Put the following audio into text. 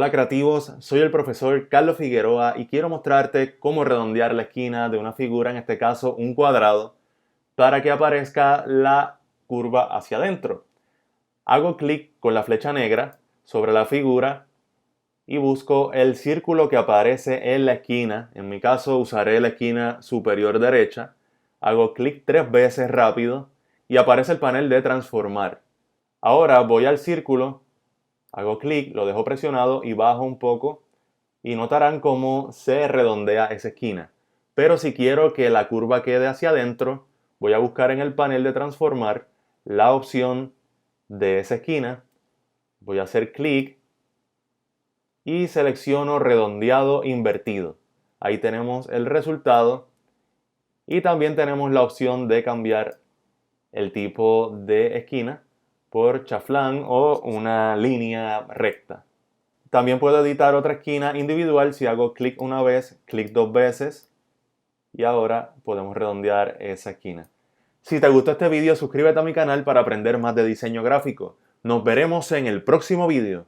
Hola creativos, soy el profesor Carlos Figueroa y quiero mostrarte cómo redondear la esquina de una figura, en este caso un cuadrado, para que aparezca la curva hacia adentro. Hago clic con la flecha negra sobre la figura y busco el círculo que aparece en la esquina. En mi caso usaré la esquina superior derecha. Hago clic 3 veces rápido y aparece el panel de transformar. Ahora voy al círculo. Hago clic, lo dejo presionado y bajo un poco y notarán cómo se redondea esa esquina. Pero si quiero que la curva quede hacia adentro, voy a buscar en el panel de transformar la opción de esa esquina. Voy a hacer clic y selecciono redondeado invertido. Ahí tenemos el resultado y también tenemos la opción de cambiar el tipo de esquina por chaflán o una línea recta. También puedo editar otra esquina individual si hago clic una vez, clic 2 veces y ahora podemos redondear esa esquina. Si te gustó este video, suscríbete a mi canal para aprender más de diseño gráfico. Nos veremos en el próximo video.